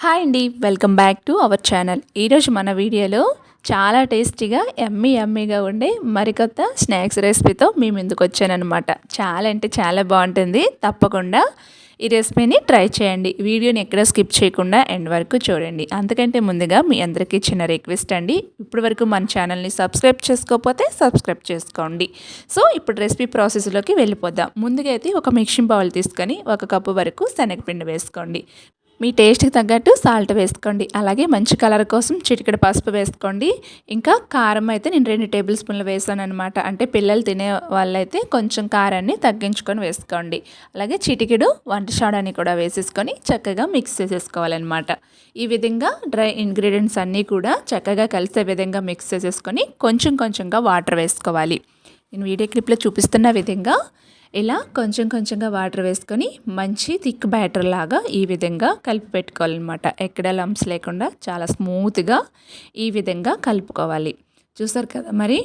Hi అండి, welcome back to our channel. ఈరోజు మన వీడియోలో చాలా టేస్టీగా యమ్మీగా ఉండే మరికొత్త స్నాక్స్ రెసిపీతో మీ ముందుకు వచ్చానమాట. చాలా అంటే చాలా బాగుంటుంది. తప్పకుండా ఈ రెసిపీని ట్రై చేయండి. వీడియోని ఎక్కడ స్కిప్ చేయకుండా ఎండ్ వరకు చూడండి. అంతకంటే ముందుగా మీ అందరికీ చిన్న రిక్వెస్ట్ అండి, ఇప్పటి వరకు మన ఛానల్ని సబ్స్క్రైబ్ చేసుకోకపోతే సబ్స్క్రైబ్ చేసుకోండి. సో ఇప్పుడు రెసిపీ ప్రాసెస్లోకి వెళ్ళిపోదాం. ముందుగా అయితే ఒక మిక్సింగ్ బౌల్ తీసుకొని 1 కప్పు వరకు శనగపిండి వేసుకోండి. మీ టేస్ట్కి తగ్గట్టు సాల్ట్ వేసుకోండి. అలాగే మంచి కలర్ కోసం చిటికెడు పసుపు వేసుకోండి. ఇంకా కారం అయితే నేను 2 టేబుల్ స్పూన్లు వేసాను అనమాట. అంటే పిల్లలు తినే వాళ్ళైతే కొంచెం కారాన్ని తగ్గించుకొని వేసుకోండి. అలాగే చిటికెడు వంట సోడాని కూడా వేసేసుకొని చక్కగా మిక్స్ చేసేసుకోవాలన్నమాట. ఈ విధంగా డ్రై ఇంగ్రీడియంట్స్ అన్నీ కూడా చక్కగా కలిసే విధంగా మిక్స్ చేసేసుకొని కొంచెంగా వాటర్ వేసుకోవాలి. నేను వీడియో క్లిప్లో చూపిస్తున్న విధంగా ఇలా కొంచెంగా వాటర్ వేసుకొని మంచి థిక్ బ్యాటర్ లాగా ఈ విధంగా కలిపి పెట్టుకోవాలన్నమాట. ఎక్కడ లంప్స్ లేకుండా చాలా స్మూత్గా ఈ విధంగా కలుపుకోవాలి. చూసారు కదా, మరి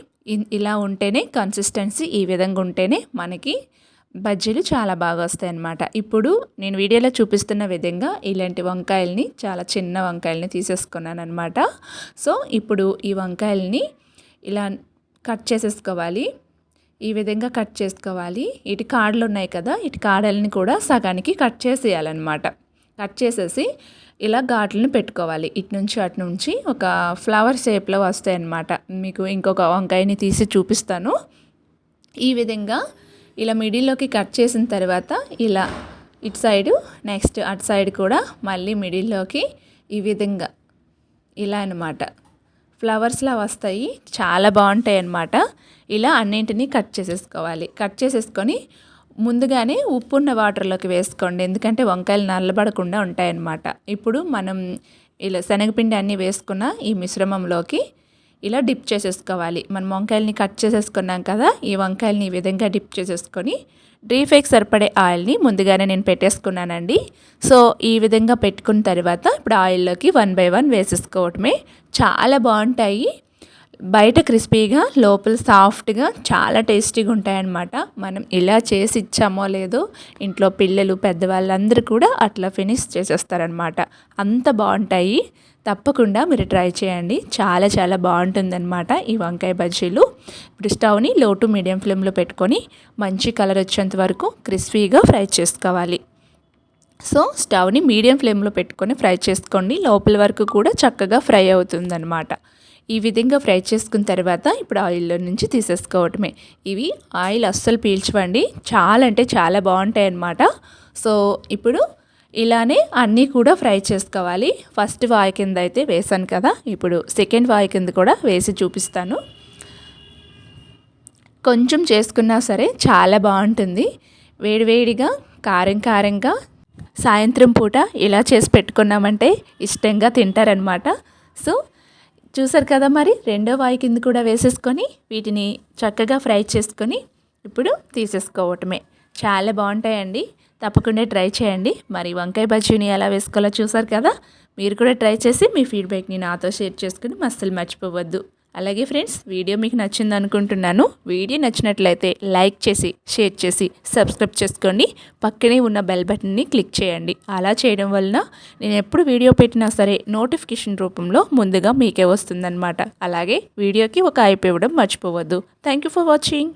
ఇలా ఉంటేనే కన్సిస్టెన్సీ ఈ విధంగా ఉంటేనే మనకి బజ్జీలు చాలా బాగా వస్తాయి అన్నమాట. ఇప్పుడు నేను వీడియోలో చూపిస్తున్న విధంగా ఇలాంటి వంకాయల్ని, చాలా చిన్న వంకాయల్ని తీసేసుకున్నాను అనమాట. సో ఇప్పుడు ఈ వంకాయల్ని ఇలా కట్ చేసేసుకోవాలి. ఈ విధంగా కట్ చేసుకోవాలి. ఇటు కాడలు ఉన్నాయి కదా, ఇటు కాడల్ని కూడా సగానికి కట్ చేసేయాలన్నమాట. కట్ చేసేసి ఇలా ఘాట్లను పెట్టుకోవాలి. ఇటు నుంచి అటు నుంచి ఒక ఫ్లవర్ షేప్లో వస్తాయి అన్నమాట. మీకు ఇంకొక వంకాయని తీసి చూపిస్తాను. ఈ విధంగా ఇలా మిడిల్లోకి కట్ చేసిన తర్వాత ఇలా ఇటు సైడు, నెక్స్ట్ అటు సైడ్ కూడా మళ్ళీ మిడిల్లోకి ఈ విధంగా ఇలా అన్నమాట ఫ్లవర్స్లా వస్తాయి. చాలా బాగుంటాయి అన్నమాట. ఇలా అన్నింటినీ కట్ చేసేసుకోవాలి. కట్ చేసేసుకొని ముందుగానే ఉప్పున్న వాటర్లోకి వేసుకోండి, ఎందుకంటే వంకాయలు నల్లబడకుండా ఉంటాయన్నమాట. ఇప్పుడు మనం ఇలా శనగపిండి అన్నీ వేసుకున్న ఈ మిశ్రమంలోకి ఇలా డిప్ చేసేసుకోవాలి. మనం వంకాయలని కట్ చేసేసుకున్నాం కదా, ఈ వంకాయలని ఈ విధంగా డిప్ చేసేసుకొని డీప్ ఫ్రైకి సరిపడే ఆయిల్ని ముందుగానే నేను పెట్టేసుకున్నానండి. సో ఈ విధంగా పెట్టుకున్న తర్వాత ఇప్పుడు ఆయిల్లోకి 1 by 1 వేసేసుకోవటమే. చాలా బాగుంటాయి. బయట క్రిస్పీగా, లోపల సాఫ్ట్గా, చాలా టేస్టీగా ఉంటాయన్నమాట. మనం ఇలా చేసి ఇచ్చామో లేదో ఇంట్లో పిల్లలు, పెద్దవాళ్ళందరూ కూడా అట్లా ఫినిష్ చేసేస్తారనమాట. అంత బాగుంటాయి. తప్పకుండా మీరు ట్రై చేయండి. చాలా బాగుంటుందన్నమాట ఈ వంకాయ బజ్జీలు. ఇప్పుడు స్టవ్ని లో టు మీడియం ఫ్లేమ్లో పెట్టుకొని మంచి కలర్ వచ్చేంత వరకు క్రిస్పీగా ఫ్రై చేసుకోవాలి. సో స్టవ్ని మీడియం ఫ్లేమ్లో పెట్టుకొని ఫ్రై చేసుకోండి. లోపల వరకు కూడా చక్కగా ఫ్రై అవుతుందన్నమాట. ఈ విధంగా ఫ్రై చేసుకున్న తర్వాత ఇప్పుడు ఆయిల్లో నుంచి తీసేసుకోవటమే. ఇవి ఆయిల్ అస్సలు పీల్చవండి. చాలా అంటే చాలా బాగుంటాయి అన్నమాట. సో ఇప్పుడు ఇలానే అన్నీ కూడా ఫ్రై చేసుకోవాలి. ఫస్ట్ వాయి కింద అయితే వేసాను కదా, ఇప్పుడు సెకండ్ వాయి కింద కూడా వేసి చూపిస్తాను. కొంచెం చేసుకున్నా సరే చాలా బాగుంటుంది. వేడివేడిగా కారంగా సాయంత్రం పూట ఇలా చేసి పెట్టుకున్నామంటే ఇష్టంగా తింటారనమాట. సో చూసారు కదా, మరి రెండో వాయి కింద కూడా వేసేసుకొని వీటిని చక్కగా ఫ్రై చేసుకొని ఇప్పుడు తీసేసుకోవటమే. చాలా బాగుంటాయండి. తప్పకుండా ట్రై చేయండి. మరి వంకాయ బజ్జీని ఎలా వేసుకోవాలో చూసారు కదా, మీరు కూడా ట్రై చేసి మీ ఫీడ్బ్యాక్ని నాతో షేర్ చేసుకుని అస్సలు మర్చిపోవద్దు. అలాగే ఫ్రెండ్స్, వీడియో మీకు నచ్చింది అనుకుంటున్నాను. వీడియో నచ్చినట్లయితే లైక్ చేసి, షేర్ చేసి, సబ్స్క్రైబ్ చేసుకోండి. పక్కనే ఉన్న బెల్ బటన్ని క్లిక్ చేయండి. అలా చేయడం వలన నేను ఎప్పుడు వీడియో పెట్టినా సరే నోటిఫికేషన్ రూపంలో ముందుగా మీకే వస్తుందన్నమాట. అలాగే వీడియోకి ఒక హైప్ ఇవ్వడం మర్చిపోవద్దు. Thank you for watching.